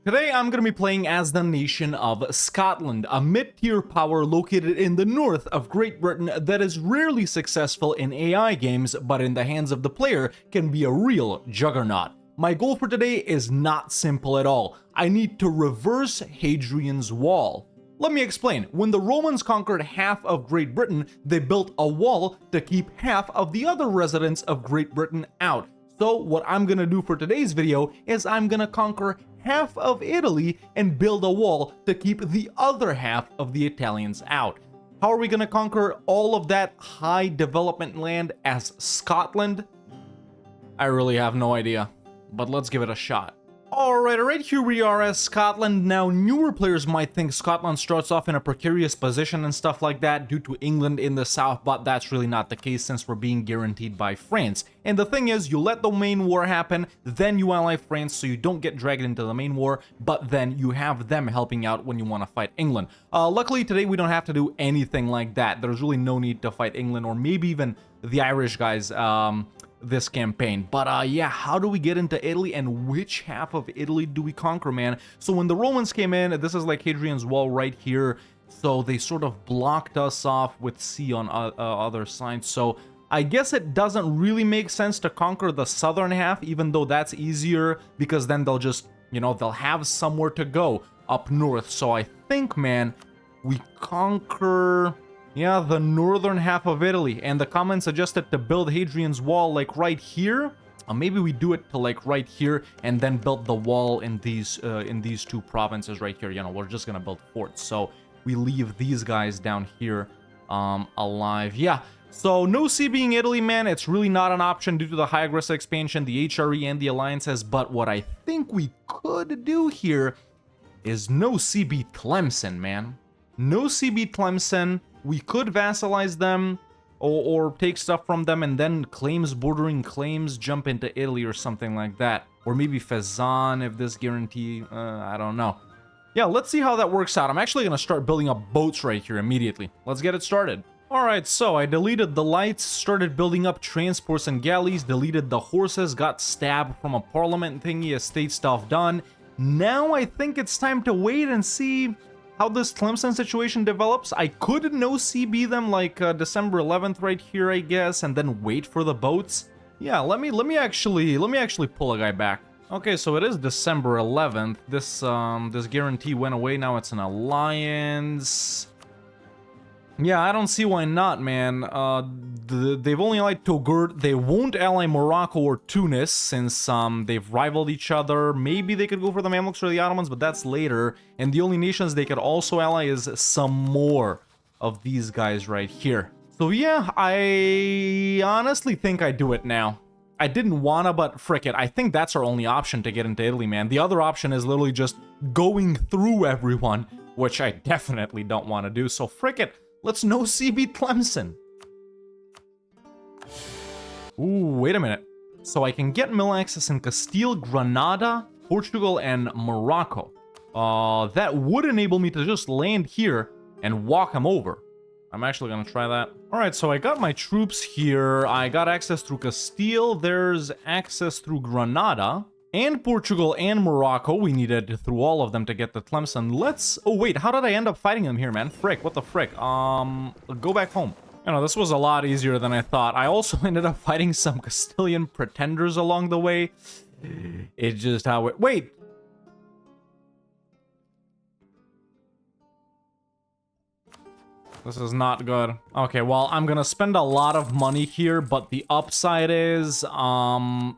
Today I'm going to be playing as the nation of Scotland, a mid-tier power located in the north of Great Britain that is rarely successful in AI games, but in the hands of the player can be a real juggernaut. My goal for today is not simple at all. I need to reverse Hadrian's Wall. Let me explain. When the Romans conquered half of Great Britain, they built a wall to keep half of the other residents of Great Britain out. So what I'm gonna do for today's video is I'm gonna conquer half of Italy and build a wall to keep the other half of the Italians out. How are we gonna conquer all of that high development land as Scotland? I really have no idea, but let's give it a shot. Alright, here we are as Scotland. Now, newer players might think Scotland starts off in a precarious position and stuff like that due to England in the south, but that's really not the case since we're being guaranteed by France. And the thing is, you let the main war happen, then you ally France so you don't get dragged into the main war, but then you have them helping out when you want to fight England. Luckily, today we don't have to do anything like that. There's really no need to fight England or maybe even the Irish guys, this campaign. But yeah, how do we get into Italy and which half of Italy do we conquer, man? So when the Romans came in, this is like Hadrian's Wall right here, so they sort of blocked us off with sea on other sides. So I guess it doesn't really make sense to conquer the southern half, even though that's easier because then they'll just, you know, they'll have somewhere to go up north. So I think, man, we conquer, yeah, the northern half of Italy, and the comments suggested to build Hadrian's Wall like right here. Maybe we do it to like right here and then build the wall in these two provinces right here. You know, we're just gonna build forts, so we leave these guys down here alive. Yeah, so no sea being Italy, man. It's really not an option due to the high aggressive expansion, the HRE, and the alliances. But what I think we could do here is no CB Tlemcen, man. No CB Tlemcen. We could vassalize them or take stuff from them and then claims bordering claims jump into Italy or something like that. Or maybe Fezzan if this guarantee, I don't know. Yeah, let's see how that works out. I'm actually going to start building up boats right here immediately. Let's get it started. Alright, so I deleted the lights, started building up transports and galleys, deleted the horses, got stabbed from a parliament thingy, estate stuff done. Now I think it's time to wait and see how this Tlemcen situation develops. I could no CB them like December 11th right here, I guess, and then wait for the boats. Yeah, let me actually pull a guy back. Okay, so it is December 11th. This guarantee went away. Now it's an alliance. Yeah, I don't see why not, man. They've only allied Togur. They won't ally Morocco or Tunis since they've rivaled each other. Maybe they could go for the Mamluks or the Ottomans, but that's later. And the only nations they could also ally is some more of these guys right here. So yeah, I honestly think I do it now. I didn't wanna, but frick it. I think that's our only option to get into Italy, man. The other option is literally just going through everyone, which I definitely don't want to do. So frick it. Let's no CB Tlemcen. Ooh, wait a minute. So I can get mill access in Castile, Granada, Portugal, and Morocco. That would enable me to just land here and walk them over. I'm actually gonna try that. Alright, so I got my troops here. I got access through Castile. There's access through Granada. And Portugal and Morocco. We needed through all of them to get the Tlemcen. Let's... Oh, wait. How did I end up fighting them here, man? Frick. What the frick? Go back home. You know, this was a lot easier than I thought. I also ended up fighting some Castilian pretenders along the way. It's just how it... Wait! This is not good. Okay, well, I'm gonna spend a lot of money here, but the upside is, I'll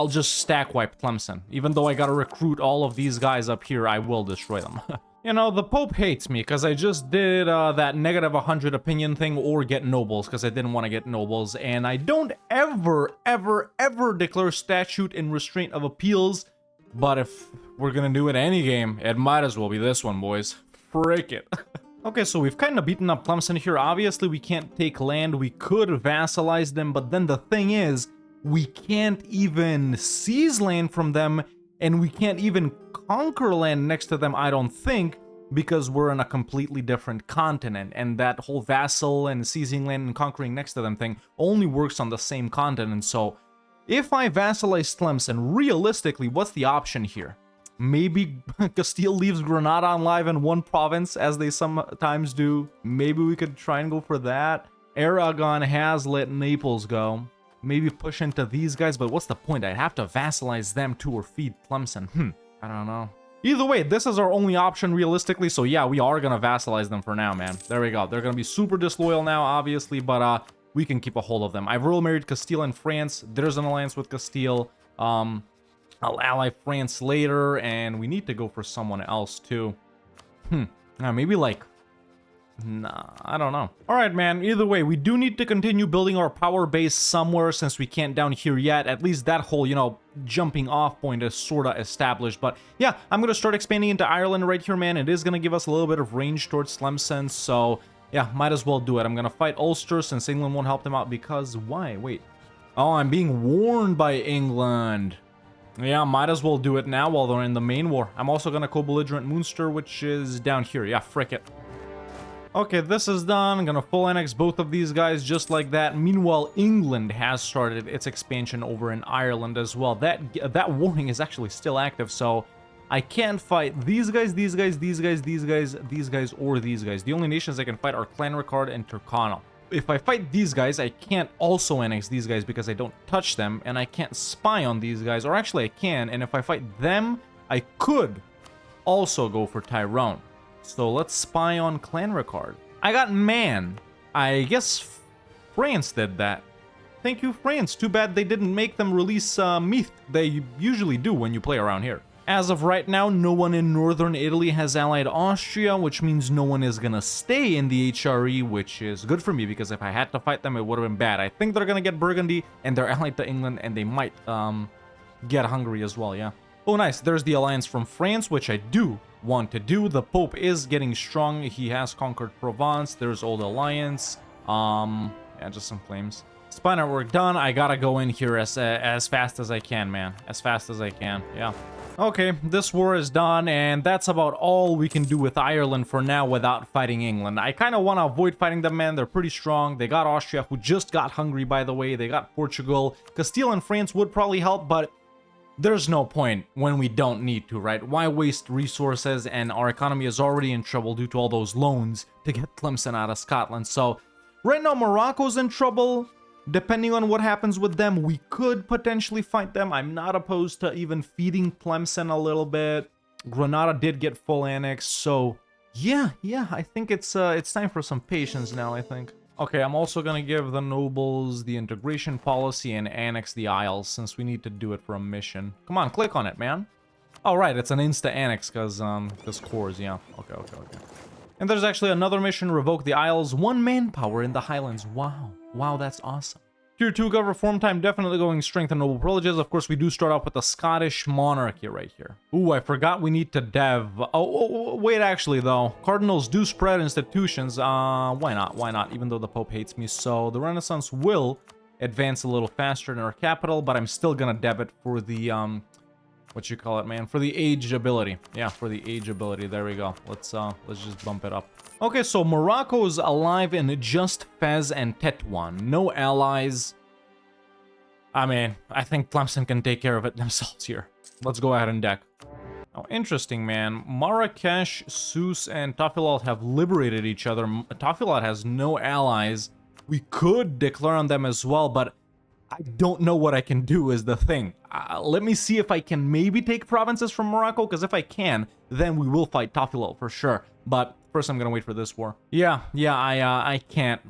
just stack wipe Tlemcen. Even though I gotta recruit all of these guys up here, I will destroy them. You know, the Pope hates me because I just did that negative 100 opinion thing or get nobles because I didn't want to get nobles. And I don't ever declare statute in restraint of appeals. But if we're gonna do it any game, it might as well be this one, boys. Frick it. Okay, so we've kind of beaten up Tlemcen here. Obviously, we can't take land. We could vassalize them, but then the thing is, we can't even seize land from them, and we can't even conquer land next to them, I don't think, because we're in a completely different continent, and that whole vassal and seizing land and conquering next to them thing only works on the same continent, so If I vassalize Tlemcen, realistically, what's the option here? Maybe Castile leaves Granada alive in one province, as they sometimes do. Maybe we could try and go for that. Aragon has let Naples go. Maybe push into these guys, but what's the point? I'd have to vassalize them too or feed Tlemcen. I don't know. Either way, this is our only option realistically, so yeah, we are gonna vassalize them for now, man. There we go. They're gonna be super disloyal now, obviously, but we can keep a hold of them. I've royal married Castile and France. There's an alliance with Castile. I'll ally France later, and we need to go for someone else too. Maybe like... Nah, I don't know. Alright, man, either way, we do need to continue building our power base somewhere since we can't down here yet. At least that whole, you know, jumping off point is sorta established. But yeah, I'm gonna start expanding into Ireland right here, man. It is gonna give us a little bit of range towards Tlemcen, so yeah, might as well do it. I'm gonna fight Ulster since England won't help them out because... Why? Wait. Oh, I'm being warned by England. Yeah, might as well do it now while they're in the main war. I'm also gonna co-belligerent Munster, which is down here. Yeah, frick it. Okay, this is done. I'm gonna full annex both of these guys just like that. Meanwhile, England has started its expansion over in Ireland as well. That warning is actually still active, so I can't fight these guys, these guys, these guys, these guys, these guys, or these guys. The only nations I can fight are Clanricarde and Turkana. If I fight these guys, I can't also annex these guys because I don't touch them, and I can't spy on these guys, or actually I can, and if I fight them, I could also go for Tyrone. So let's spy on Clanricarde. I got Man. I guess France did that. Thank you, France. Too bad they didn't make them release Meath. They usually do when you play around here. As of right now, no one in northern Italy has allied Austria, which means no one is gonna stay in the HRE, which is good for me because if I had to fight them, it would have been bad. I think they're gonna get Burgundy, and they're allied to England, and they might get Hungary as well, yeah. Oh, nice. There's the alliance from France, which I do want to do. The Pope is getting strong. He has conquered Provence. There's Old Alliance. Yeah, just some claims. Spy network done. I gotta go in here as fast as I can, man. As fast as I can, yeah. Okay, this war is done, and that's about all we can do with Ireland for now without fighting England. I kind of want to avoid fighting them, man. They're pretty strong. They got Austria, who just got Hungary, by the way. They got Portugal. Castile and France would probably help, but there's no point when we don't need to, right? Why waste resources? And our economy is already in trouble due to all those loans to get Tlemcen out of Scotland. So right now, Morocco's in trouble. Depending on what happens with them, we could potentially fight them. I'm not opposed to even feeding Tlemcen a little bit. Granada did get full annex, so yeah, I think it's time for some patience now, I think. Okay, I'm also gonna give the nobles the integration policy and annex the Isles, since we need to do it for a mission. Come on, click on it, man. Oh, right, it's an insta-annex, because, this cores, yeah. Okay. And there's actually another mission, revoke the Isles, 1 manpower in the Highlands. Wow, that's awesome. Tier 2 gov reform time, definitely going strength and noble privileges. Of course, we do start off with the Scottish monarchy right here. Ooh, I forgot we need to dev. Oh, wait, actually, though. Cardinals do spread institutions. Why not? Even though the Pope hates me. So the Renaissance will advance a little faster in our capital, but I'm still gonna dev it for the, what you call it, man? For the age ability. Yeah, for the age ability. There we go. Let's just bump it up. Okay, so Morocco is alive in just Fez and Tetuan. No allies. I mean, I think Tlemcen can take care of it themselves here. Let's go ahead and deck. Oh, interesting, man. Marrakesh, Sousse, and Tafilalt have liberated each other. Tafilalt has no allies. We could declare on them as well, but I don't know what I can do is the thing. Let me see if I can maybe take provinces from Morocco, because if I can, then we will fight Tafilalt for sure. But first I'm gonna wait for this war. Yeah, I can't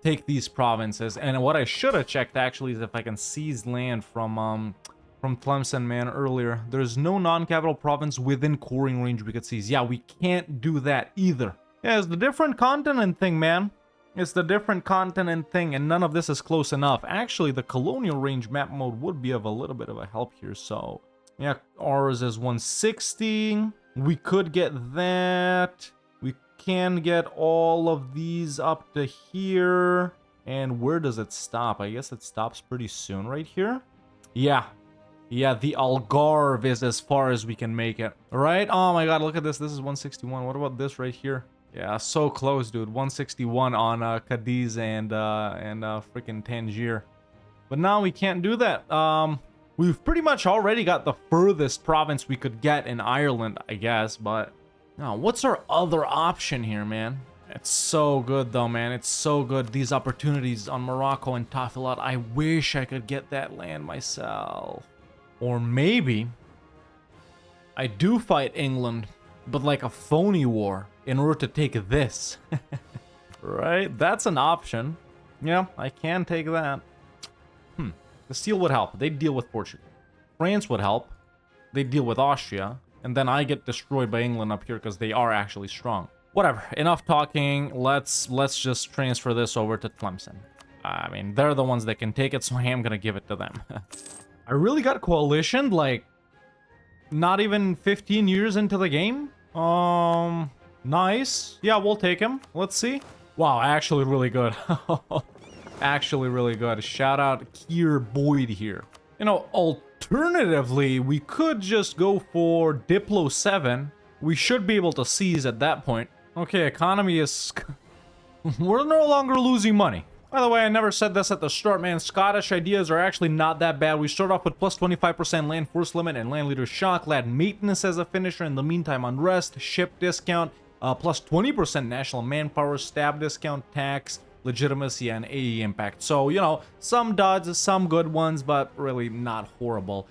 take these provinces. And what I should have checked actually is if I can seize land from Tlemcen, man, earlier. There's no non-capital province within coring range we could seize. Yeah, we can't do that either. Yeah, it's the different continent thing, man. It's the different continent thing, and none of this is close enough. Actually, the colonial range map mode would be of a little bit of a help here, so... Yeah, ours is 160. We could get that. We can get all of these up to here. And where does it stop? I guess it stops pretty soon right here. Yeah, the Algarve is as far as we can make it. Right? Oh my god, look at this. This is 161. What about this right here? Yeah, so close, dude. 161 on Cadiz and freaking Tangier. But now we can't do that. We've pretty much already got the furthest province we could get in Ireland, I guess, but now what's our other option here, man? It's so good though, man. It's so good. These opportunities on Morocco and Tafilat. I wish I could get that land myself. Or maybe I do fight England, but like a phony war in order to take this. Right? That's an option. Yeah, I can take that. Castile would help. They'd deal with Portugal. France would help. They'd deal with Austria. And then I get destroyed by England up here because they are actually strong. Whatever. Enough talking. Let's just transfer this over to Tlemcen. I mean, they're the ones that can take it, so I am going to give it to them. I really got coalition, like, not even 15 years into the game. Nice. Yeah, we'll take him. Let's see. Wow, actually really good. Actually really good. Shout out Kier Boyd here. You know, alternatively, we could just go for Diplo 7. We should be able to seize at that point. Okay, economy is... We're no longer losing money. By the way, I never said this at the start, man. Scottish ideas are actually not that bad. We start off with plus 25% land force limit and land leader shock, lad maintenance as a finisher. In the meantime, unrest, ship discount, plus 20% national manpower, stab discount, tax, legitimacy, and AE impact. So, you know, some duds, some good ones, but really not horrible.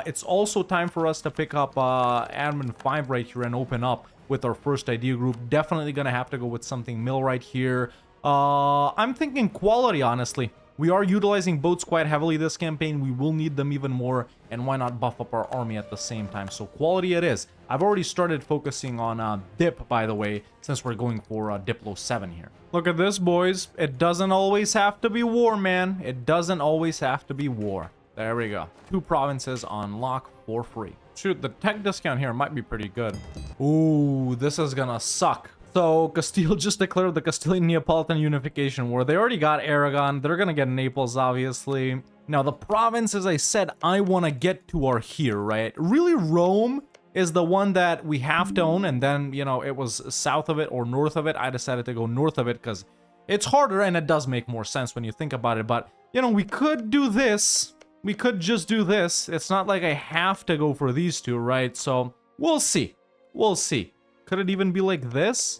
It's also time for us to pick up Admin 5 right here and open up with our first idea group. Definitely gonna have to go with something mill right here. I'm thinking quality, honestly. We are utilizing boats quite heavily this campaign. We will need them even more, and why not buff up our army at the same time? So quality it is. I've already started focusing on dip, by the way, since we're going for Diplo 7 here. Look at this, boys. It doesn't always have to be war, man. It doesn't always have to be war. There we go. 2 provinces on lock for free. Shoot, the tech discount here might be pretty good. Ooh, this is gonna suck. So, Castile just declared the Castilian-Neapolitan Unification War. They already got Aragon. They're gonna get Naples, obviously. Now, the provinces I said I want to get to are here, right? Really, Rome is the one that we have to own, and then, you know, it was south of it or north of it. I decided to go north of it because it's harder, and it does make more sense when you think about it. But, you know, we could do this. We could just do this. It's not like I have to go for these two, right? So, we'll see. We'll see. Could it even be like this?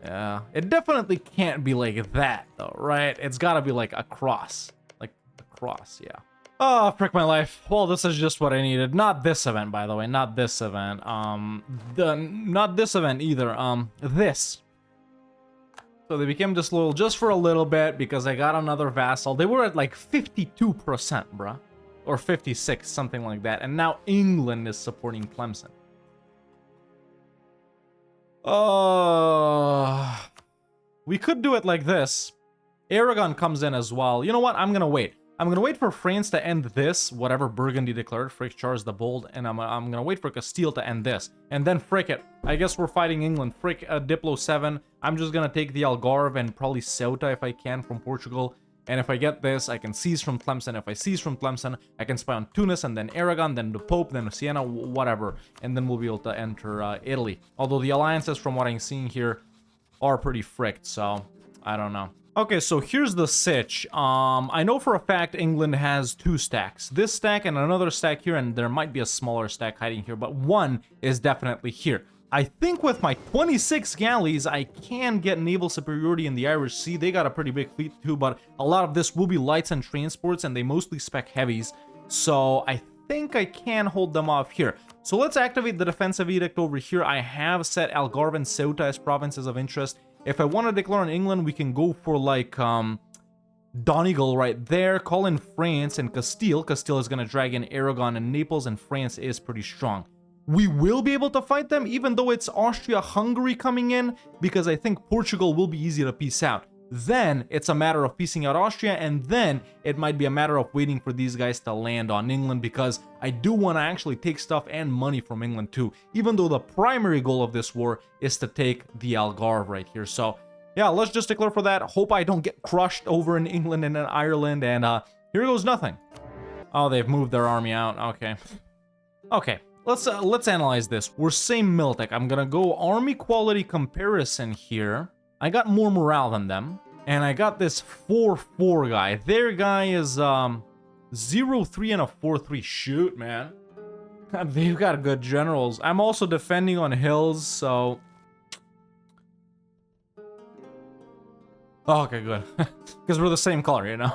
Yeah, it definitely can't be like that, though, right? It's gotta be like across. Like, across, yeah. Oh, frick my life. Well, this is just what I needed. Not this event, by the way. Not this event. Not this event either. This. So they became disloyal just for a little bit because I got another vassal. They were at like 52%, bruh. Or 56, something like that. And now England is supporting Tlemcen. We could do it like this. Aragon comes in as well. You know what? I'm gonna wait. I'm gonna wait for France to end this, whatever Burgundy declared, frick Charles the Bold, and I'm gonna wait for Castile to end this. And then frick it. I guess we're fighting England. Frick Diplo 7. I'm just gonna take the Algarve and probably Ceuta if I can from Portugal. And if I get this, I can seize from Tlemcen. If I seize from Tlemcen, I can spy on Tunis, and then Aragon, then the Pope, then Siena, whatever. And then we'll be able to enter Italy. Although the alliances, from what I'm seeing here, are pretty fricked, so I don't know. Okay, so here's the sitch. I know for a fact England has 2 stacks. This stack and another stack here, and there might be a smaller stack hiding here, but one is definitely here. I think with my 26 galleys, I can get naval superiority in the Irish Sea. They got a pretty big fleet too, but a lot of this will be lights and transports, and they mostly spec heavies. So I think I can hold them off here. So let's activate the defensive edict over here. I have set Algarve and Ceuta as provinces of interest. If I want to declare on England, we can go for like Donegal right there. Call in France and Castile. Castile is going to drag in Aragon and Naples, and France is pretty strong. We will be able to fight them, even though it's Austria-Hungary coming in, because I think Portugal will be easy to piece out. Then it's a matter of piecing out Austria, and then it might be a matter of waiting for these guys to land on England, because I do want to actually take stuff and money from England too, even though the primary goal of this war is to take the Algarve right here. So yeah, let's just declare for that. Hope I don't get crushed over in England and in Ireland, and here goes nothing. Oh, they've moved their army out. Okay. Okay. Let's analyze this. We're same Miltech. I'm gonna go army quality comparison here. I got more morale than them. And I got this 4-4 guy. Their guy is 0-3 and a 4-3. Shoot, man. They've got good generals. I'm also defending on hills, so... Oh, okay, good. Because we're the same color, you know?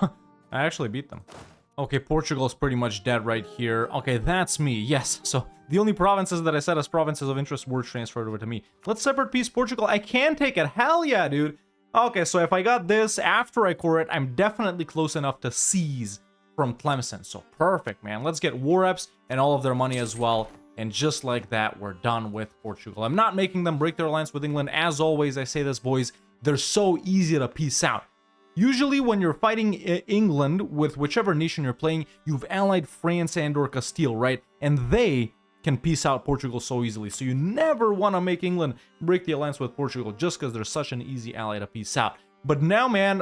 I actually beat them. Okay, Portugal's pretty much dead right here. Okay, that's me. Yes, so the only provinces that I set as provinces of interest were transferred over to me. Let's separate peace Portugal. I can take it. Hell yeah, dude. Okay, so if I got this after I core it, I'm definitely close enough to seize from Tlemcen. So perfect, man. Let's get war reps and all of their money as well. And just like that, we're done with Portugal. I'm not making them break their alliance with England. As always, I say this, boys, they're so easy to peace out. Usually when you're fighting England with whichever nation you're playing, you've allied France and or Castile, right? And they can peace out Portugal so easily. So you never want to make England break the alliance with Portugal just because they're such an easy ally to peace out. But now, man,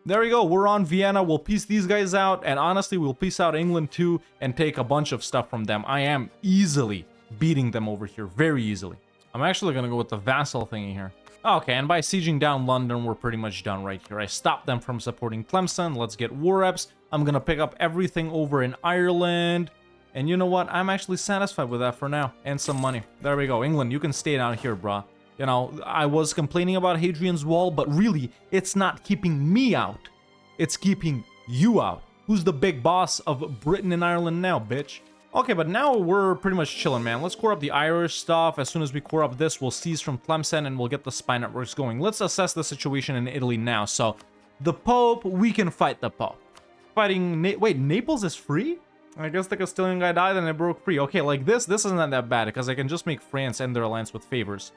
there we go. We're on Vienna. We'll peace these guys out. And honestly, we'll peace out England too and take a bunch of stuff from them. I am easily beating them over here. Very easily. I'm actually going to go with the vassal thingy here. Okay, and by sieging down London, we're pretty much done right here. I stopped them from supporting Tlemcen. Let's get war reps. I'm going to pick up everything over in Ireland. And you know what? I'm actually satisfied with that for now. And some money. There we go. England, you can stay down here, bruh. You know, I was complaining about Hadrian's Wall, but really, it's not keeping me out. It's keeping you out. Who's the big boss of Britain and Ireland now, bitch? Okay, but now we're pretty much chilling, man. Let's core up the Irish stuff. As soon as we core up this, we'll seize from Tlemcen and we'll get the spy networks going. Let's assess the situation in Italy now. So, the Pope, we can fight the Pope. Fighting, wait, Naples is free? I guess the Castilian guy died and it broke free. Okay, like this isn't that bad because I can just make France end their alliance with favors.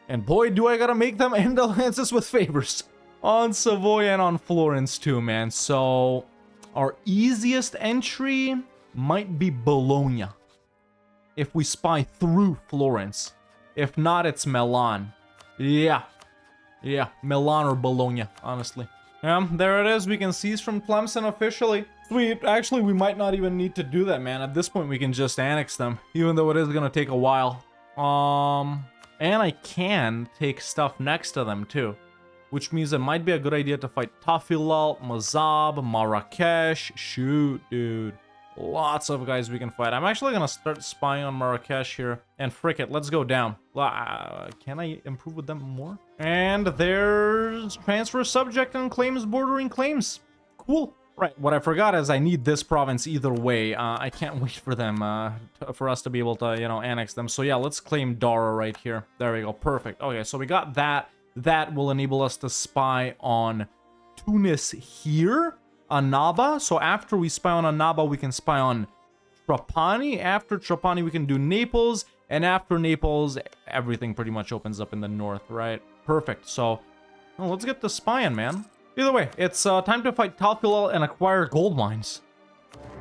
And boy, do I gotta make them end alliances with favors. On Savoy and on Florence too, man. So, our easiest entry might be Bologna. If we spy through Florence. If not, it's Milan. Yeah, Milan or Bologna, honestly. Yeah, there it is. We can seize from Tlemcen officially. Sweet. Actually, we might not even need to do that, man. At this point, we can just annex them, even though it is gonna take a while. And I can take stuff next to them too, which means it might be a good idea to fight Tafilalt, Mazab, Marrakesh. Shoot, dude. Lots of guys we can fight. I'm actually gonna start spying on Marrakesh here. And frick it, let's go down. Can I improve with them more? And there's transfer subject and claims bordering claims. Cool. Right, what I forgot is I need this province either way. I can't wait for them, for us to be able to, you know, annex them. So yeah, let's claim Dara right here. There we go, perfect. Okay, so we got that. That will enable us to spy on Tunis here. Annaba. So after we spy on Annaba, we can spy on Trapani. After Trapani, we can do Naples. And after Naples, everything pretty much opens up in the north, right? Perfect. So, well, let's get to spying, man. Either way, it's time to fight Tafilalt and acquire gold mines.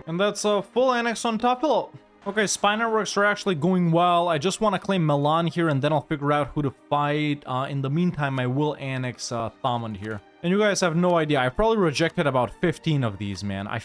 And that's a full annex on Tafilalt. Okay, spy networks are actually going well. I just want to claim Milan here, and then I'll figure out who to fight. In the meantime, I will annex Thomond here. And you guys have no idea. I probably rejected about 15 of these, man. I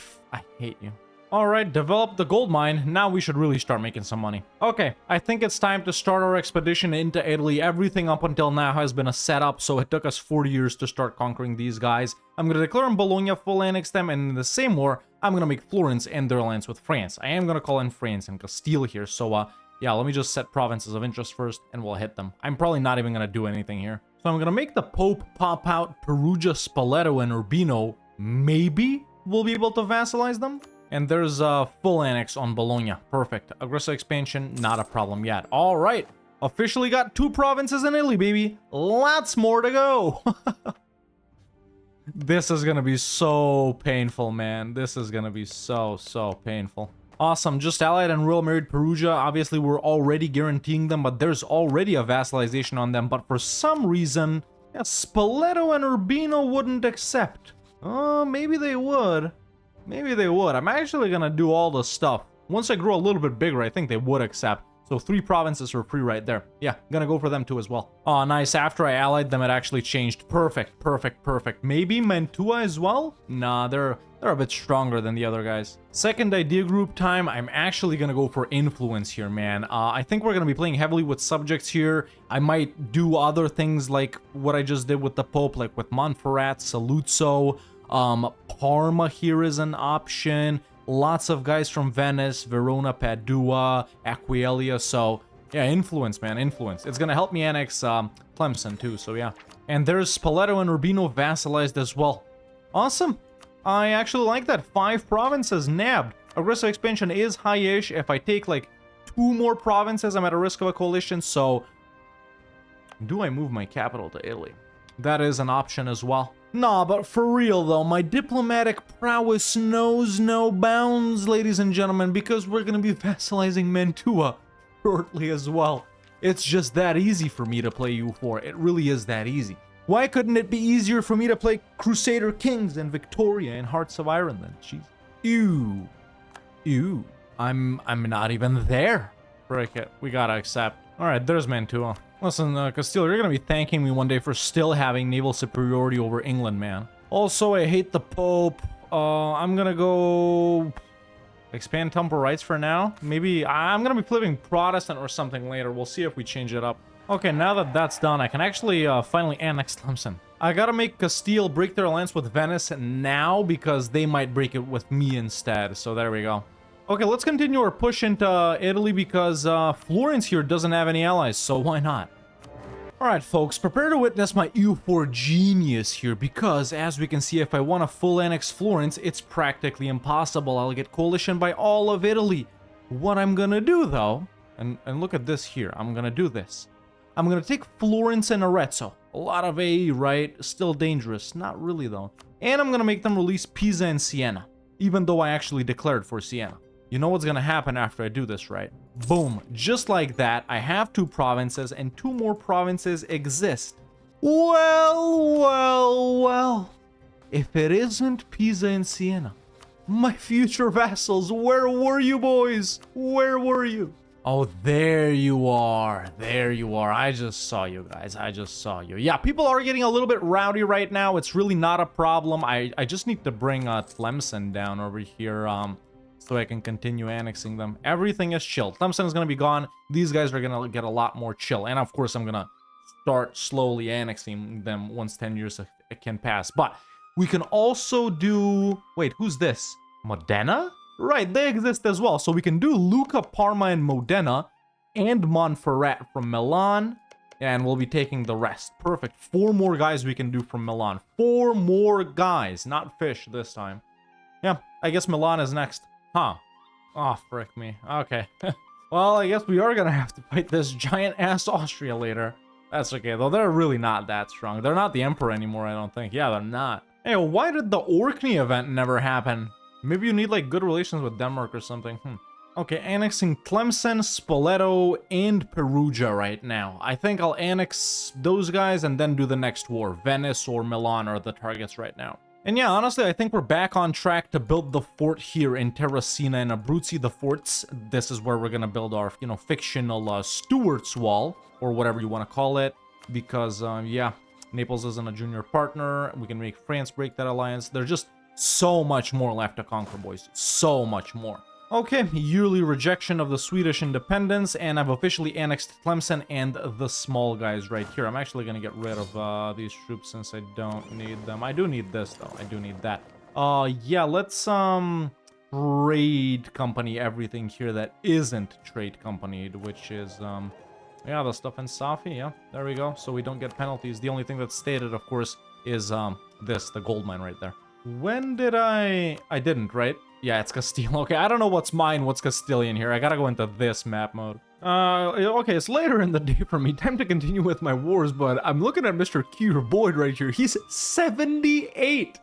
hate you. Alright, develop the gold mine. Now we should really start making some money. Okay, I think it's time to start our expedition into Italy. Everything up until now has been a setup, so it took us 40 years to start conquering these guys. I'm going to declare in Bologna, full annex them, and in the same war, I'm going to make Florence end their alliance with France. I am going to call in France and Castile here, so yeah, let me just set provinces of interest first, and we'll hit them. I'm probably not even going to do anything here. So I'm going to make the Pope pop out Perugia, Spoleto, and Urbino. Maybe we'll be able to vassalize them. And there's a full annex on Bologna. Perfect. Aggressive expansion, not a problem yet. All right. Officially got 2 provinces in Italy, baby. Lots more to go. This is going to be so painful, man. This is going to be so painful. Awesome. Just allied and royal married Perugia. Obviously, we're already guaranteeing them, but there's already a vassalization on them. But for some reason, yeah, Spoleto and Urbino wouldn't accept. Oh, maybe they would. Maybe they would. I'm actually gonna do all the stuff. Once I grow a little bit bigger, I think they would accept. So 3 provinces for free right there. Yeah, gonna go for them too as well. Oh, nice. After I allied them, it actually changed. Perfect. Maybe Mantua as well? Nah, they're They're a bit stronger than the other guys. Second idea group time, I'm actually gonna go for influence here, man. I think we're gonna be playing heavily with subjects here. I might do other things like what I just did with the Pope, like with Montferrat, Saluzzo, Parma here is an option. Lots of guys from Venice, Verona, Padua, Aquileia, so yeah, influence, man, influence. It's gonna help me annex Tlemcen too, so yeah. And there's Spoleto and Urbino vassalized as well. Awesome. I actually like that. 5 provinces nabbed. Aggressive expansion is high-ish. If I take like 2 more provinces, I'm at a risk of a coalition, so do I move my capital to Italy? That is an option as well. Nah, but for real though, my diplomatic prowess knows no bounds, ladies and gentlemen, because we're gonna be vassalizing Mantua shortly as well. It's just that easy for me to play EU4. It really is that easy. Why couldn't it be easier for me to play Crusader Kings and Victoria and Hearts of Iron then? Jeez. Ew. Ew. I'm not even there. Frick it. We gotta accept. Alright, there's Mantua. Listen, Castile, you're gonna be thanking me one day for still having naval superiority over England, man. Also, I hate the Pope. I'm gonna go expand temporal rights for now. Maybe I'm gonna be flipping Protestant or something later. We'll see if we change it up. Okay, now that that's done, I can actually finally annex Tlemcen. I gotta make Castile break their alliance with Venice now because they might break it with me instead. So there we go. Okay, let's continue our push into Italy because Florence here doesn't have any allies, so why not? Alright folks, prepare to witness my EU4 genius here because as we can see, if I want to full annex Florence, it's practically impossible. I'll get coalition by all of Italy. What I'm gonna do though, and look at this here, I'm gonna do this. I'm gonna take Florence and Arezzo. A lot of AE, right? Still dangerous. Not really though. And I'm gonna make them release Pisa and Siena, even though I actually declared for Siena. You know what's gonna happen after I do this, right? Boom. Just like that, I have 2 provinces and 2 more provinces exist. Well. If it isn't Pisa and Siena, my future vassals, where were you boys? Where were you? Oh, there you are. There you are. I just saw you guys. I just saw you. Yeah, people are getting a little bit rowdy right now. It's really not a problem. I just need to bring Tlemcen down over here so I can continue annexing them. Everything is chill. Tlemcen is going to be gone. These guys are going to get a lot more chill. And of course, I'm going to start slowly annexing them once 10 years can pass. But we can also do... Wait, who's this? Modena? Right, they exist as well. So we can do Lucca, Parma, and Modena, and Montferrat from Milan, and we'll be taking the rest. Perfect. 4 more guys we can do from Milan. 4 more guys, not fish this time. Yeah, I guess Milan is next. Huh. Oh, frick me. Okay. Well, I guess we are gonna have to fight this giant-ass Austria later. That's okay, though. They're really not that strong. They're not the Emperor anymore, I don't think. Yeah, they're not. Hey, why did the Orkney event never happen? Maybe you need, like, good relations with Denmark or something. Okay, annexing Tlemcen, Spoleto, and Perugia right now. I think I'll annex those guys and then do the next war. Venice or Milan are the targets right now. And yeah, honestly, I think we're back on track to build the fort here in Terracina and Abruzzi, the forts. This is where we're gonna build our, you know, fictional Stuart's Wall, or whatever you want to call it. Because, yeah, Naples isn't a junior partner. We can make France break that alliance. There's just so much more left to conquer, boys. So much more. Okay, yearly rejection of the Swedish independence, and I've officially annexed Tlemcen and the small guys right here. I'm actually gonna get rid of these troops since I don't need them. I do need this, though. I do need that. Yeah, let's, trade company everything here that isn't trade companied, which is, yeah, the stuff in Safi, yeah, there we go. So we don't get penalties. The only thing that's stated, of course, is, the gold mine right there. When did I didn't, right? Yeah, it's Castile. Okay, I don't know what's mine, what's Castilian here. I gotta go into this map mode. Okay, it's later in the day for me. Time to continue with my wars, but I'm looking at Mr. Keir Boyd right here. He's 78!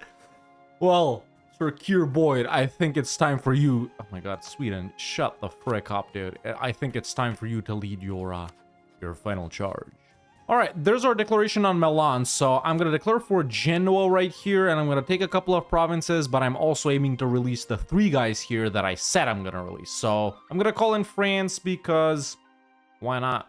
Well, Sir Keir Boyd, I think it's time for you... Oh my god, Sweden, shut the frick up, dude. I think it's time for you to lead your final charge. Alright, there's our declaration on Milan, so I'm going to declare for Genoa right here, and I'm going to take a couple of provinces, but I'm also aiming to release the 3 guys here that I said I'm going to release. So I'm going to call in France because why not?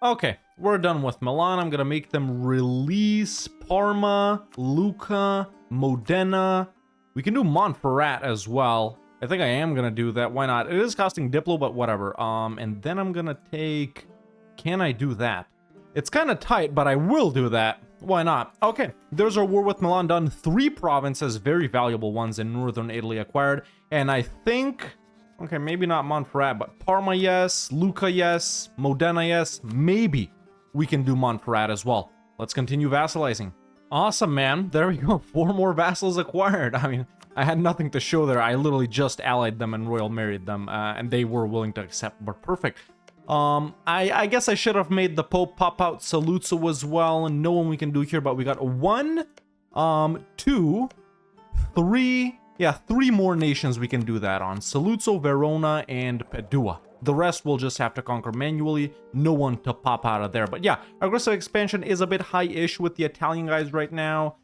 Okay, we're done with Milan. I'm going to make them release Parma, Lucca, Modena, We can do Montferrat as well. I think I am gonna do that. Why not? It is costing Diplo, but whatever. And then I'm gonna take... Can I do that? It's kind of tight, but I will do that. Why not? Okay, there's our war with Milan done. 3 provinces, very valuable ones in northern Italy acquired. And I think... Okay, maybe not Montferrat, but Parma, yes. Lucca, yes. Modena, yes. Maybe we can do Montferrat as well. Let's continue vassalizing. Awesome, man. There we go. 4 more vassals acquired. I mean, I had nothing to show there. I literally just allied them and royal married them, and they were willing to accept. But perfect. I guess I should have made the Pope pop out Saluzzo as well, and no one we can do here, but we got 1, 2, 3, yeah, 3 more nations we can do that on. Saluzzo, Verona, and Padua. The rest we'll just have to conquer manually. No one to pop out of there. But yeah, aggressive expansion is a bit high-ish with the Italian guys right now.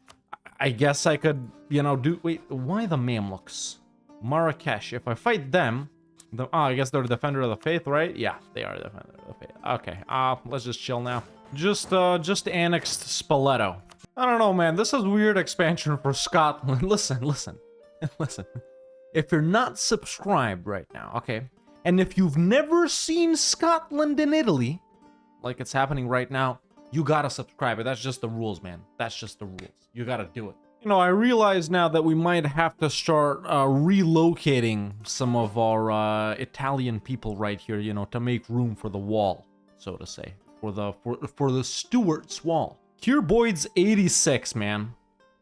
I guess I could, you know, do... Wait, why the Mamluks? Marrakesh. If I fight them... Oh, I guess they're the Defender of the Faith, right? Yeah, they are the Defender of the Faith. Okay, let's just chill now. Just annexed Spoleto. I don't know, man. This is weird expansion for Scotland. Listen. Listen. If you're not subscribed right now, okay? And if you've never seen Scotland in Italy, like it's happening right now, you gotta subscribe. That's just the rules, man. That's just the rules. You gotta do it. You know, I realize now that we might have to start relocating some of our Italian people right here, you know, to make room for the wall, so to say, for the Stuarts' wall. Kier Boyd's 86, man.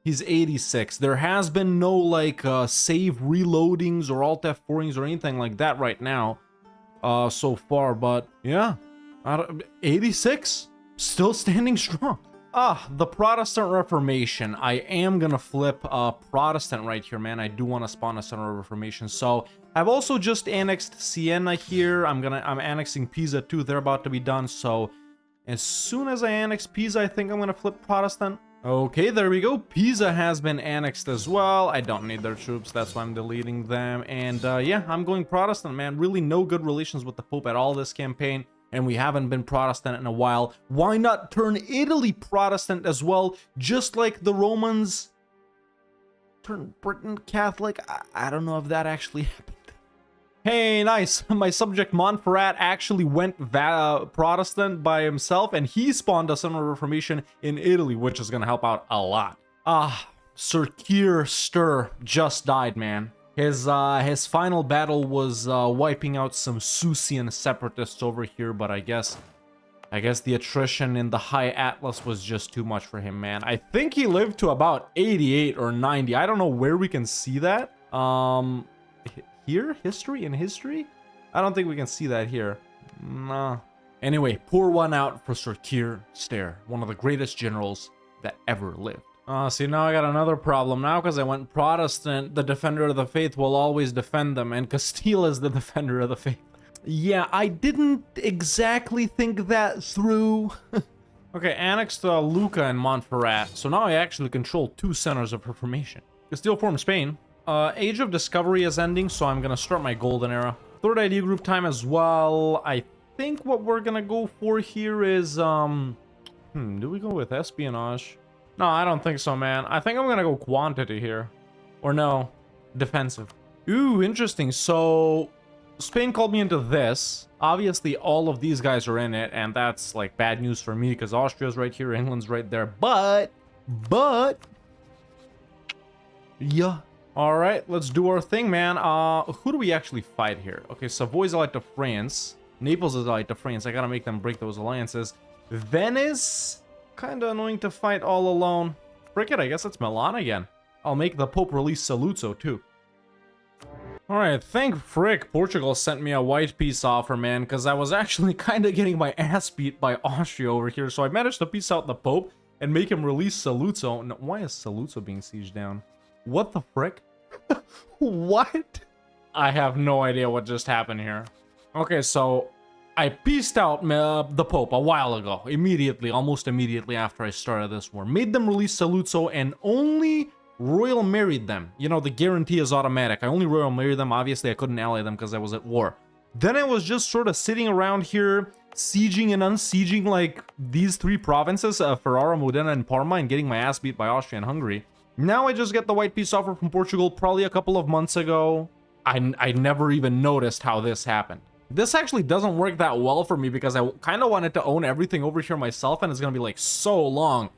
He's 86. There has been no, like, save reloadings or alt F4ings or anything like that right now, so far, but yeah, 86, still standing strong. The Protestant Reformation. I am gonna flip Protestant right here, man. I do want to spawn a Center of Reformation. So I've also just annexed Siena here. I'm annexing Pisa too. They're about to be done. So as soon as I annex Pisa, I think I'm gonna flip Protestant. Okay, there we go. Pisa has been annexed as well. I don't need their troops. That's why I'm deleting them. And yeah, I'm going Protestant, man. Really no good relations with the Pope at all this campaign. And we haven't been Protestant in a while. Why not turn Italy Protestant as well? Just like the Romans turned Britain Catholic. I don't know if that actually happened. Hey, nice. My subject Montferrat actually went Protestant by himself, and he spawned a Center of Reformation in Italy, which is going to help out a lot. Sir Keir Stir just died, man. His final battle was wiping out some Susian separatists over here, but I guess the attrition in the High Atlas was just too much for him, man. I think he lived to about 88 or 90. I don't know where we can see that. Here? History? In history? I don't think we can see that here. Nah. Anyway, pour one out for Sir Keir Stir, one of the greatest generals that ever lived. See, now I got another problem. Now, because I went Protestant, the Defender of the Faith will always defend them, and Castile is the Defender of the Faith. Yeah, I didn't exactly think that through. Okay, annexed Lucca and Montferrat. So now I actually control 2 centers of Reformation. Castile formed Spain. Age of Discovery is ending, so I'm gonna start my golden era. 3rd idea group time as well. I think what we're gonna go for here is, do we go with espionage? No, I don't think so, man. I think I'm gonna go quantity here. Or no, defensive. Ooh, interesting. So, Spain called me into this. Obviously, all of these guys are in it, and that's, like, bad news for me, because Austria's right here, England's right there. But... yeah. Alright, let's do our thing, man. Who do we actually fight here? Okay, Savoy's allied to France. Naples is allied to France. I gotta make them break those alliances. Venice... kinda annoying to fight all alone. Frick it, I guess it's Milan again. I'll make the Pope release Saluzzo, too. Alright, thank frick Portugal sent me a white peace offer, man, because I was actually kinda getting my ass beat by Austria over here, so I managed to peace out the Pope and make him release Saluzzo. No, why is Saluzzo being sieged down? What the frick? What? I have no idea what just happened here. Okay, so I peaced out the Pope a while ago. Immediately, almost immediately after I started this war. Made them release Saluzzo and only royal married them. You know, the guarantee is automatic. I only royal married them. Obviously, I couldn't ally them because I was at war. Then I was just sort of sitting around here, sieging and unsieging like these 3 provinces, Ferrara, Modena, and Parma, and getting my ass beat by Austria and Hungary. Now I just get the white peace offer from Portugal probably a couple of months ago. I never even noticed how this happened. This actually doesn't work that well for me because I kind of wanted to own everything over here myself, and it's going to be like so long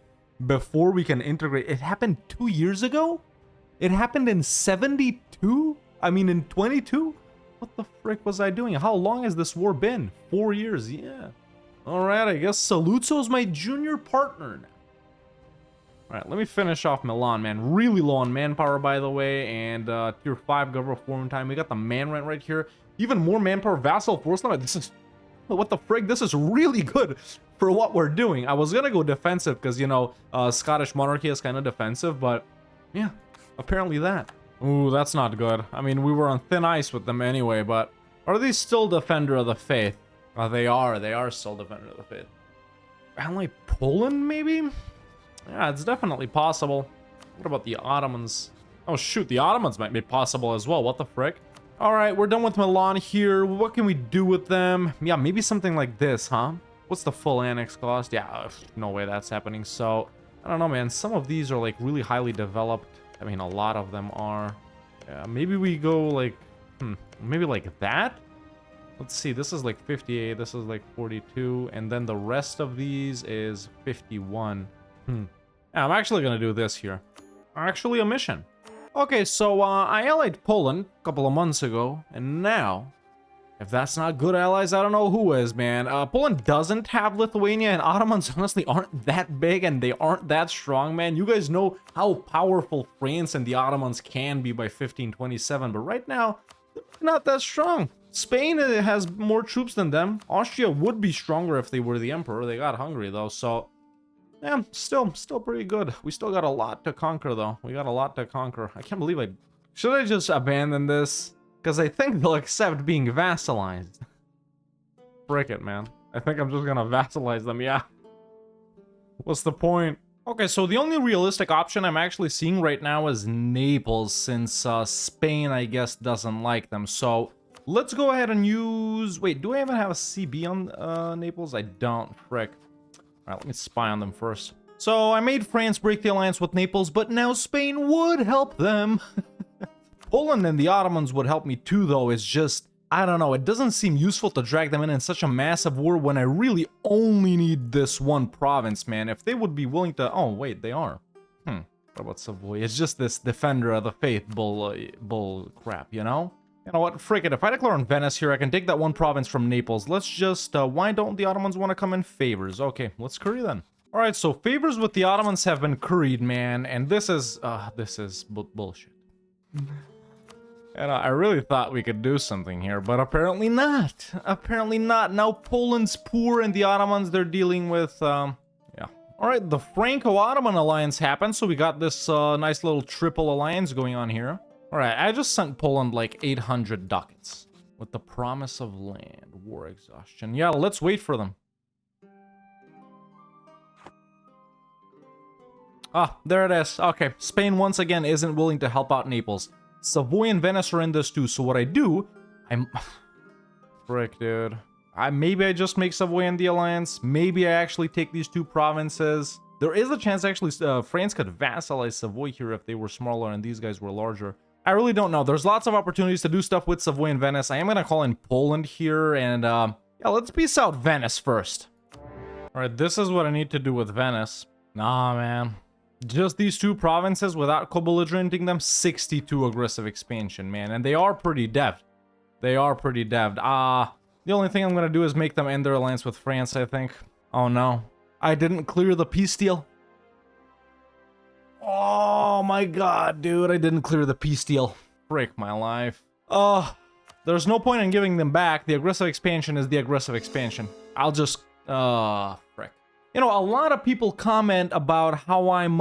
before we can integrate. It happened 2 years ago? It happened in 72? I mean in 22? What the frick was I doing? How long has this war been? 4 years, yeah. Alright, I guess Saluzzo's my junior partner now. Alright, let me finish off Milan, man. Really low on manpower, by the way, and tier 5 government reform time. We got the man rent right here. Even more manpower, vassal force limit. This is... What the frig? This is really good for what we're doing. I was gonna go defensive because, you know, Scottish monarchy is kind of defensive, but yeah, apparently that. Ooh, that's not good. I mean, we were on thin ice with them anyway, but are they still defender of the faith? They are still defender of the faith. Ally Poland, maybe? Yeah, it's definitely possible. What about the Ottomans? Oh shoot, the Ottomans might be possible as well. What the frick? Alright, we're done with Milan here. What can we do with them? Yeah, maybe something like this, huh? What's the full annex cost? Yeah, no way that's happening. So, I don't know, man. Some of these are like really highly developed. I mean, a lot of them are. Yeah, maybe we go like, maybe like that? Let's see, this is like 58, this is like 42, and then the rest of these is 51. Yeah, I'm actually gonna do this here. Actually, a mission. Okay, so I allied Poland a couple of months ago, and now, if that's not good allies, I don't know who is, man. Poland doesn't have Lithuania, and Ottomans honestly aren't that big, and they aren't that strong, man. You guys know how powerful France and the Ottomans can be by 1527, but right now, they're not that strong. Spain has more troops than them. Austria would be stronger if they were the emperor. They got Hungary, though, so... yeah, still pretty good. We still got a lot to conquer, though. We got a lot to conquer. I can't believe I... Should I just abandon this? Because I think they'll accept being vassalized. Frick it, man. I think I'm just gonna vassalize them, yeah. What's the point? Okay, so the only realistic option I'm actually seeing right now is Naples, since Spain, I guess, doesn't like them. So, let's go ahead and use... Wait, do I even have a CB on Naples? I don't, frick. Alright, let me spy on them first. So, I made France break the alliance with Naples, but now Spain would help them. Poland and the Ottomans would help me too, though. It's just, I don't know, it doesn't seem useful to drag them in such a massive war when I really only need this one province, man. If they would be willing to... Oh, wait, they are. What about Savoy? It's just this defender of the faith bull crap, you know? You know what? Frick it. If I declare on Venice here, I can take that one province from Naples. Let's just... why don't the Ottomans want to come in favors? Okay, let's curry then. Alright, so favors with the Ottomans have been curried, man. And this is bullshit. And I really thought we could do something here, but apparently not. Apparently not. Now Poland's poor and the Ottomans, they're dealing with... yeah. Alright, the Franco-Ottoman alliance happened, so we got this nice little triple alliance going on here. Alright, I just sent Poland like 800 ducats. With the promise of land, war exhaustion. Yeah, let's wait for them. Ah, there it is. Okay, Spain once again isn't willing to help out Naples. Savoy and Venice are in this too, so what I do... Frick, dude. Maybe I just make Savoy in the alliance. Maybe I actually take these two provinces. There is a chance actually France could vassalize Savoy here if they were smaller and these guys were larger. I really don't know. There's lots of opportunities to do stuff with Savoy and Venice. I am going to call in Poland here, and yeah, let's peace out Venice first. Alright, this is what I need to do with Venice. Nah, man. Just these two provinces without co-belligerenting them, 62 aggressive expansion, man. And they are pretty dev'd. They are pretty dev'd. The only thing I'm going to do is make them end their alliance with France, I think. Oh, no. I didn't clear the peace deal. Oh, my God, dude. I didn't clear the peace deal. Break my life. There's no point in giving them back. The aggressive expansion is the aggressive expansion. I'll just... frick. You know, a lot of people comment about how I'm,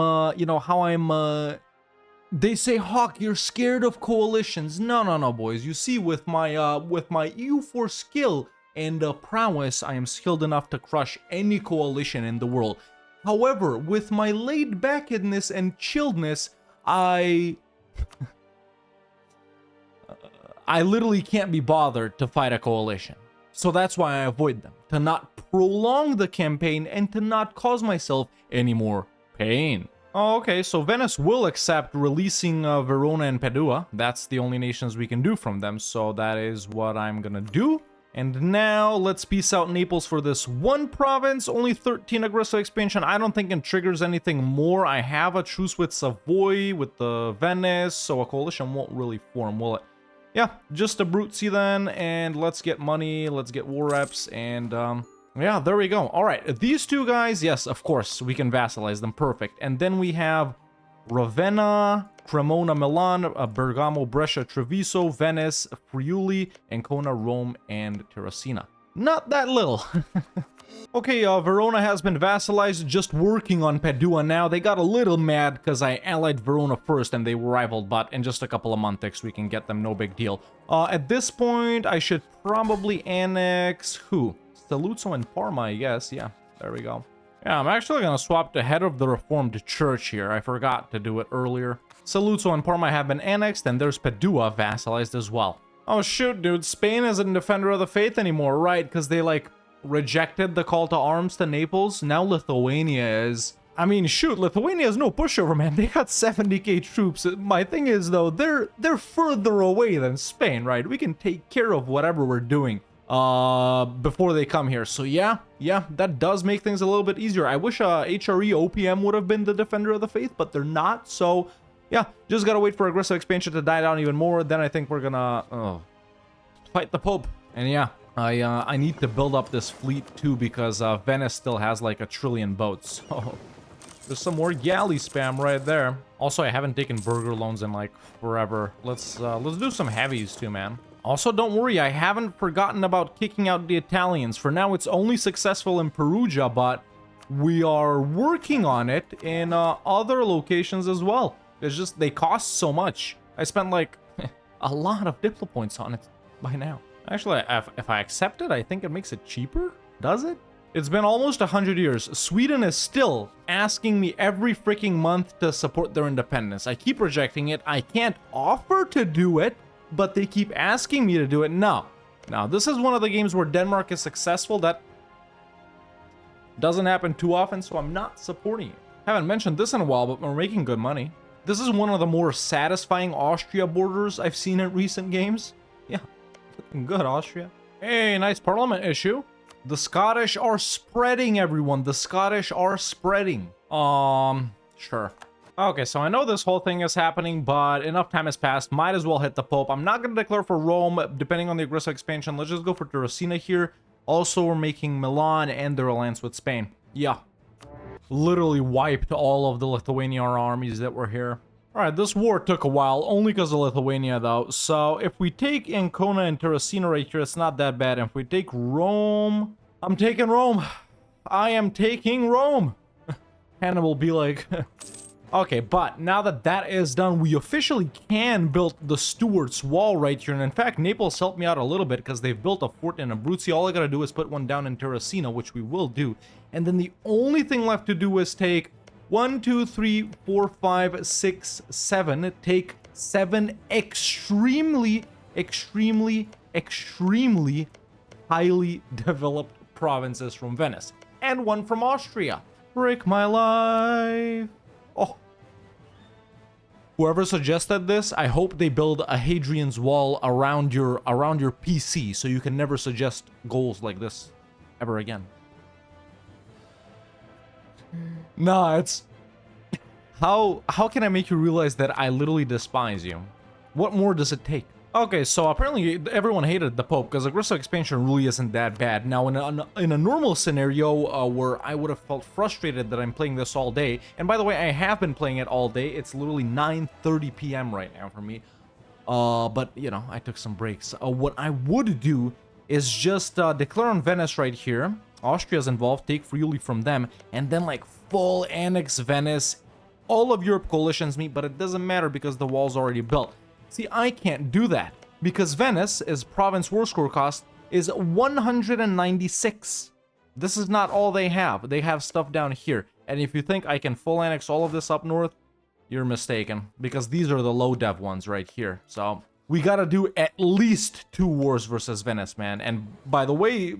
they say, Hawk, you're scared of coalitions. No, boys. You see, with my EU4 skill and prowess, I am skilled enough to crush any coalition in the world. However, with my laid-backness and chilledness, I literally can't be bothered to fight a coalition. So that's why I avoid them, to not prolong the campaign and to not cause myself any more pain. Oh, okay, so Venice will accept releasing Verona and Padua. That's the only nations we can do from them, so that is what I'm gonna do. And now, let's peace out Naples for this one province. Only 13 aggressive expansion. I don't think it triggers anything more. I have a truce with Savoy, with the Venice, so a coalition won't really form, will it? Yeah, just a Brutzi then, and let's get money, let's get war reps, and yeah, there we go. All right, these two guys, yes, of course, we can vassalize them, perfect. And then we have Ravenna, Cremona, Milan, Bergamo, Brescia, Treviso, Venice, Friuli, Ancona, Rome, and Terracina. Not that little. Okay, Verona has been vassalized, just working on Padua now. They got a little mad because I allied Verona first and they were rivaled, but in just a couple of months we can get them, no big deal. At this point, I should probably annex who? Saluzzo and Parma, I guess. Yeah, there we go. Yeah, I'm actually going to swap the head of the Reformed Church here. I forgot to do it earlier. Saluzzo and Parma have been annexed, and there's Padua vassalized as well. Oh, shoot, dude. Spain isn't Defender of the Faith anymore, right? Because they, like, rejected the call to arms to Naples. Now Lithuania is... I mean, shoot, Lithuania is no pushover, man. They got 70k troops. My thing is, though, they're further away than Spain, right? We can take care of whatever we're doing before they come here. So yeah, that does make things a little bit easier. I wish HRE OPM would have been the Defender of the Faith, but they're not. So yeah, just gotta wait for aggressive expansion to die down even more. Then I think we're gonna fight the Pope. And yeah, I need to build up this fleet too, because Venice still has like 1 trillion boats. So there's some more galley spam right there. Also, I haven't taken burger loans in like forever. Let's do some heavies too, man. Also, don't worry, I haven't forgotten about kicking out the Italians. For now, it's only successful in Perugia, but we are working on it in other locations as well. It's just, they cost so much. I spent, like, a lot of diplo points on it by now. Actually, if I accept it, I think it makes it cheaper. Does it? It's been almost 100 years. Sweden is still asking me every freaking month to support their independence. I keep rejecting it. I can't offer to do it, but they keep asking me to do it. No. Now, this is one of the games where Denmark is successful. That doesn't happen too often, so I'm not supporting it. Haven't mentioned this in a while, but we're making good money. This is one of the more satisfying Austria borders I've seen in recent games. Yeah, looking good, Austria. Hey, nice parliament issue. The Scottish are spreading, everyone. The Scottish are spreading. Sure. Okay, so I know this whole thing is happening, but enough time has passed. Might as well hit the Pope. I'm not going to declare for Rome, depending on the aggressive expansion. Let's just go for Terracina here. Also, we're making Milan and their alliance with Spain. Yeah. Literally wiped all of the Lithuanian armies that were here. Alright, this war took a while, only because of Lithuania, though. So, if we take Ancona and Terracina right here, it's not that bad. And if we take Rome... I'm taking Rome. I am taking Rome. Hannah will be like... Okay, but now that that is done, we officially can build the Stuarts' Wall right here. And in fact, Naples helped me out a little bit because they've built a fort in Abruzzi. All I gotta do is put one down in Terracina, which we will do. And then the only thing left to do is take 1, 2, 3, 4, 5, 6, 7. Take 7 extremely highly developed provinces from Venice. And 1 from Austria. Break my life. Oh. Whoever suggested this, I hope they build a Hadrian's Wall around your PC so you can never suggest goals like this ever again. Nah, it's... How can I make you realize that I literally despise you? What more does it take? Okay, so apparently everyone hated the Pope because aggressive expansion really isn't that bad. Now, in a normal scenario where I would have felt frustrated that I'm playing this all day, and by the way, I have been playing it all day. It's literally 9:30 p.m. right now for me. But, you know, I took some breaks. What I would do is just declare on Venice right here. Austria's involved, take Friuli from them, and then, like, full annex Venice. All of Europe coalitions meet, but it doesn't matter because the wall's already built. See, I can't do that because Venice's province war score cost is 196. This is not all they have. They have stuff down here. And if you think I can full annex all of this up north, you're mistaken because these are the low dev ones right here. So we gotta do at least 2 wars versus Venice, man. And by the way,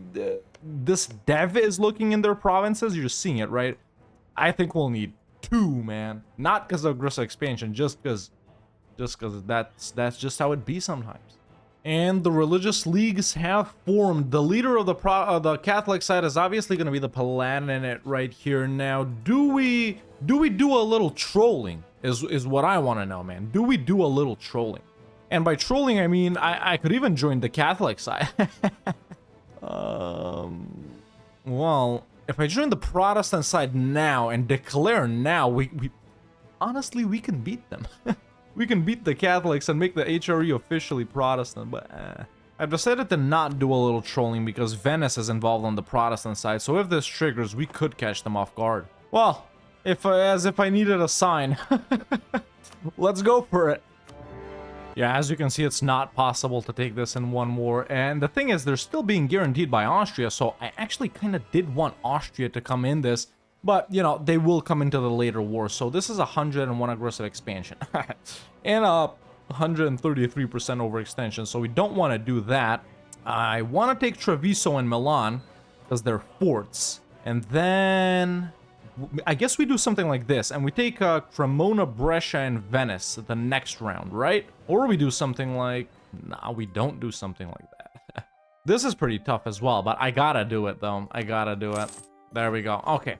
this dev is looking in their provinces. You're seeing it, right? I think we'll need 2, man. Not because of aggressive expansion, just because that's just how it be sometimes. And the religious leagues have formed. The leader of the Catholic side is obviously going to be the Palatinate right here. Now, do we do a little trolling? Is what I want to know, man. Do we do a little trolling? And by trolling, I mean I could even join the Catholic side. Well, if I join the Protestant side now and declare now, we honestly we can beat them. We can beat the Catholics and make the HRE officially Protestant, but I've decided to not do a little trolling because Venice is involved on the Protestant side, so if this triggers, we could catch them off guard. Well, as if I needed a sign. Let's go for it. Yeah, as you can see, it's not possible to take this in one war, and the thing is, they're still being guaranteed by Austria, so I actually kind of did want Austria to come in this, but, you know, they will come into the later war, so this is 101 aggressive expansion, and a 133% overextension, so we don't want to do that. I want to take Treviso and Milan, because they're forts, and then I guess we do something like this, and we take Cremona, Brescia, and Venice the next round, right? Or we do something like... Nah, we don't do something like that. This is pretty tough as well, but I gotta do it, though. I gotta do it. There we go. Okay.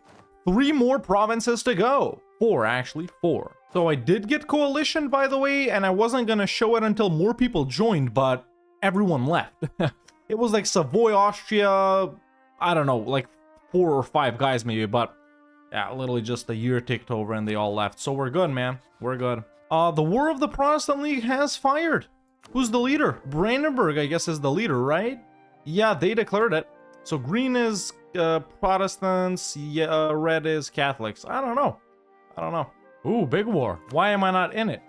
3 more provinces to go. 4, actually. 4. So I did get coalition, by the way, and I wasn't gonna show it until more people joined, but everyone left. It was like Savoy, Austria... I don't know, like 4 or 5 guys maybe, but... yeah, literally just a year ticked over and they all left. So we're good, man. We're good. The War of the Protestant League has fired. Who's the leader? Brandenburg, I guess, is the leader, right? Yeah, they declared it. So green is Protestants, yeah, red is Catholics. I don't know. I don't know. Ooh, big war. Why am I not in it?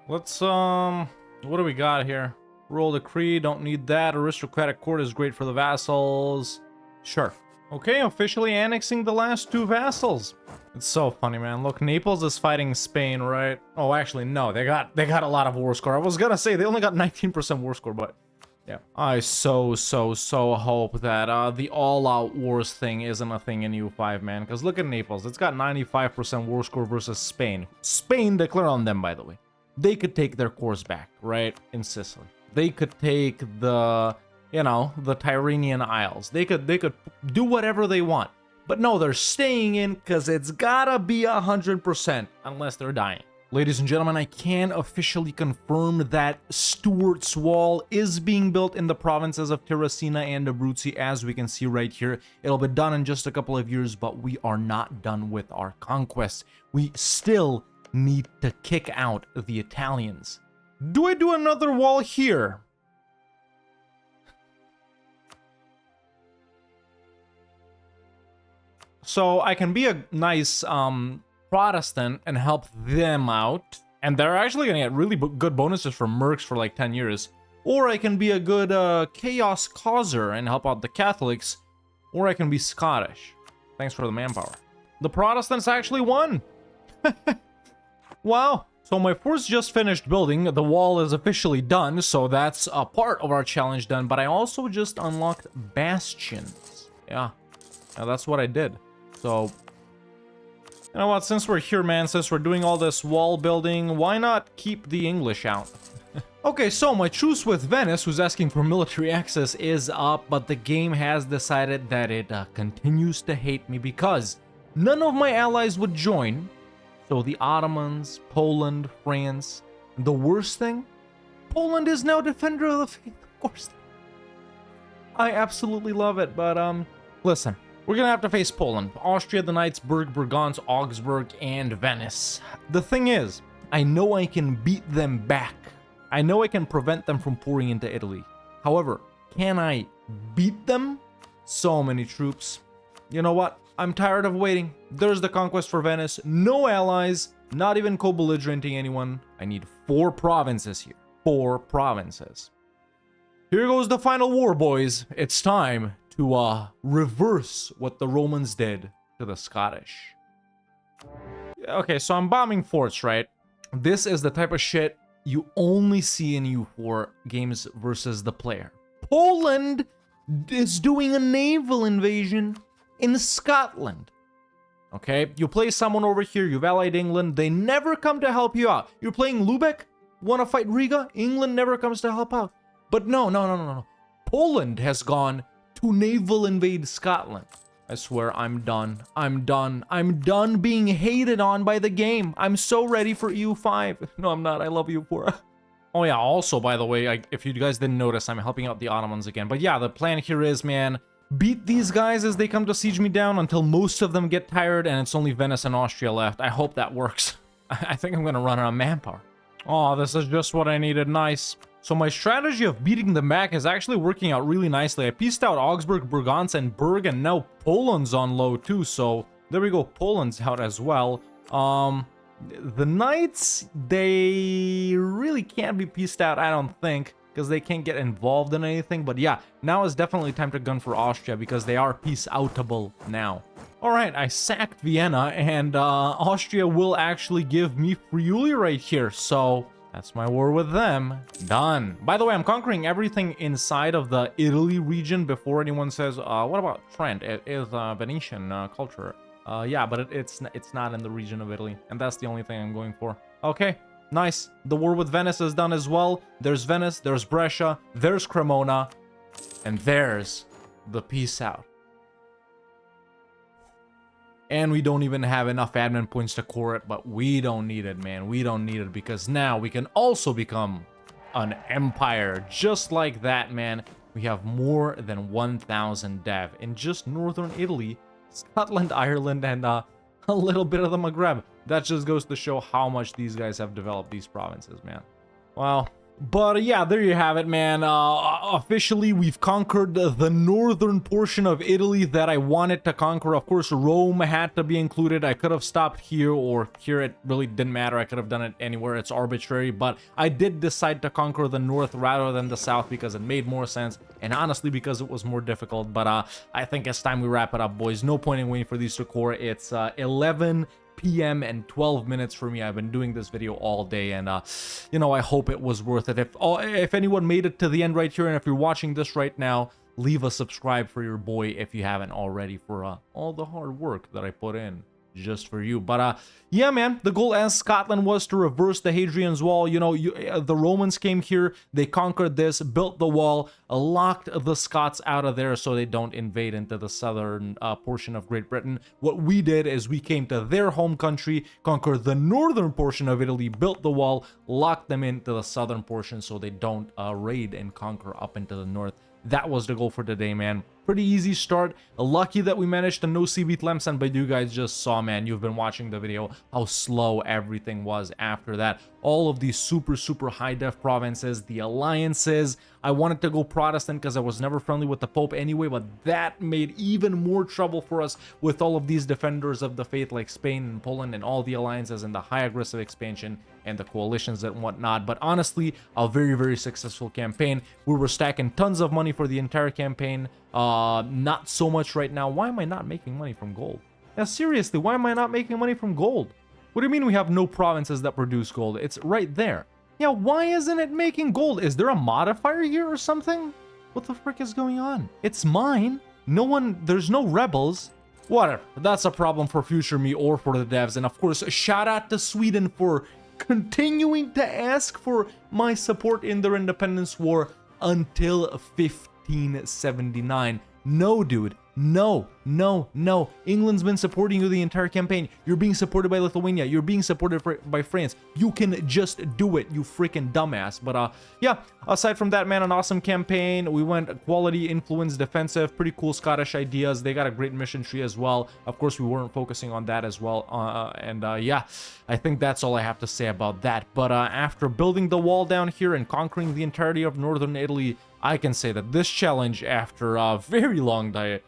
Let's, what do we got here? Royal decree, don't need that. Aristocratic court is great for the vassals. Sure. Okay, officially annexing the last 2 vassals. It's so funny, man. Look, Naples is fighting Spain, right? Oh, actually, no. They got a lot of war score. I was gonna say they only got 19% war score, but yeah. I so hope that the all-out wars thing isn't a thing in EU5, man. Because look at Naples. It's got 95% war score versus Spain. Spain declared on them, by the way. They could take their cores back, right? In Sicily. They could take the... you know, the Tyrrhenian Isles. They could do whatever they want. But no, they're staying in because it's gotta be 100% unless they're dying. Ladies and gentlemen, I can officially confirm that Stuart's Wall is being built in the provinces of Terracina and Abruzzi, as we can see right here. It'll be done in just a couple of years, but we are not done with our conquest. We still need to kick out the Italians. Do I do another wall here? So I can be a nice Protestant and help them out. And they're actually going to get really good bonuses for mercs for like 10 years. Or I can be a good chaos causer and help out the Catholics. Or I can be Scottish. Thanks for the manpower. The Protestants actually won. Wow. So my force just finished building. The wall is officially done. So that's a part of our challenge done. But I also just unlocked bastions. Yeah, that's what I did. So, you know what, since we're here, man, since we're doing all this wall building, why not keep the English out? Okay, so my truce with Venice, who's asking for military access, is up, but the game has decided that it continues to hate me because none of my allies would join. So the Ottomans, Poland, France, and the worst thing, Poland is now defender of the faith, of course. I absolutely love it, but listen. We're gonna have to face Poland, Austria, the Knights, Burgons, Augsburg, and Venice. The thing is, I know I can beat them back. I know I can prevent them from pouring into Italy. However, can I beat them? So many troops. You know what? I'm tired of waiting. There's the conquest for Venice. No allies, not even co-belligerenting anyone. I need 4 provinces here. 4 provinces. Here goes the final war, boys. It's time to reverse what the Romans did to the Scottish. Okay, so I'm bombing forts, right? This is the type of shit you only see in EU4 games versus the player. Poland is doing a naval invasion in Scotland. Okay, you play someone over here, you've allied England, they never come to help you out. You're playing Lubeck, want to fight Riga, England never comes to help out. But no. Poland has gone to naval invade Scotland. I swear, I'm done. I'm done being hated on by the game. I'm so ready for EU5. No, I'm not. I love EU4. Oh yeah, also, by the way, if you guys didn't notice, I'm helping out the Ottomans again. But yeah, the plan here is, man, beat these guys as they come to siege me down until most of them get tired and it's only Venice and Austria left. I hope that works. I think I'm gonna run out of manpower. Oh, this is just what I needed. Nice. So my strategy of beating them back is actually working out really nicely. I pieced out Augsburg, Burgans, and Berg, and now Poland's on low too. So there we go. Poland's out as well. The Knights, they really can't be pieced out, I don't think, because they can't get involved in anything. But yeah, now is definitely time to gun for Austria because they are peace-outable now. All right, I sacked Vienna, and Austria will actually give me Friuli right here. So that's my war with them. Done. By the way, I'm conquering everything inside of the Italy region before anyone says, what about Trent? It is Venetian culture. Yeah, but it's not in the region of Italy, and that's the only thing I'm going for. Okay, nice. The war with Venice is done as well. There's Venice, there's Brescia, there's Cremona, and there's the peace out. And we don't even have enough admin points to core it, but we don't need it, man. We don't need it because now we can also become an empire just like that, man. We have more than 1,000 dev in just northern Italy, Scotland, Ireland, and a little bit of the Maghreb. That just goes to show how much these guys have developed these provinces, man. Wow. But yeah, there you have it, man. Officially, we've conquered the northern portion of Italy that I wanted to conquer. Of course, Rome had to be included. I could have stopped here or here. It really didn't matter. I could have done it anywhere. It's arbitrary. But I did decide to conquer the north rather than the south because it made more sense. And honestly, because it was more difficult. But I think it's time we wrap it up, boys. No point in waiting for these to core. It's 11 p.m. and 12 minutes for me. I've been doing this video all day, and you know, I hope it was worth it. If anyone made it to the end right here, and if you're watching this right now, leave a subscribe for your boy if you haven't already, for all the hard work that I put in just for you. But yeah, man, the goal as Scotland was to reverse the Hadrian's Wall. You know, the Romans came here, they conquered this, built the wall, locked the Scots out of there so they don't invade into the southern portion of Great Britain. What we did is we came to their home country, conquered the northern portion of Italy, built the wall, locked them into the southern portion so they don't raid and conquer up into the north. That was the goal for today, man. Pretty easy start. Lucky that we managed to no CB Tlemcen, but you guys just saw, man, you've been watching the video, how slow everything was after that. All of these super high def provinces, the alliances. I wanted to go Protestant because I was never friendly with the Pope anyway, but that made even more trouble for us with all of these defenders of the faith like Spain and Poland and all the alliances and the high aggressive expansion and the coalitions and whatnot. But honestly, a very successful campaign. We were stacking tons of money for the entire campaign. Not so much right now. Why am I not making money from gold? Now seriously, why am I not making money from gold? What do you mean we have no provinces that produce gold? It's right there. Yeah, why isn't it making gold? Is there a modifier here or something? What the frick is going on? It's mine. No one, there's no rebels. Whatever, that's a problem for future me or for the devs. And of course, shout out to Sweden for continuing to ask for my support in their independence war until 1579. No, dude. No. England's been supporting you the entire campaign. You're being supported by Lithuania. You're being supported by France. You can just do it, you freaking dumbass. But yeah, aside from that, man, an awesome campaign. We went quality, influence, defensive, pretty cool Scottish ideas. They got a great mission tree as well. Of course, we weren't focusing on that as well. Yeah, I think that's all I have to say about that. But after building the wall down here and conquering the entirety of northern Italy, I can say that this challenge, after a very long day,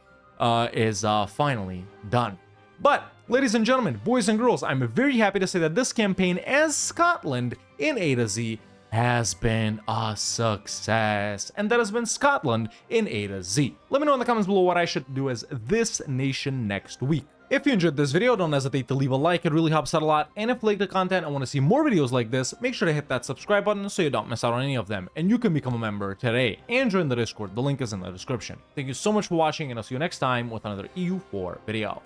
is finally done. But, ladies and gentlemen, boys and girls, I'm very happy to say that this campaign as Scotland in A to Z has been a success. And that has been Scotland in A to Z. Let me know in the comments below what I should do as this nation next week. If you enjoyed this video, don't hesitate to leave a like, it really helps out a lot. And if you like the content and want to see more videos like this, make sure to hit that subscribe button so you don't miss out on any of them. And you can become a member today and join the Discord, the link is in the description. Thank you so much for watching, and I'll see you next time with another EU4 video.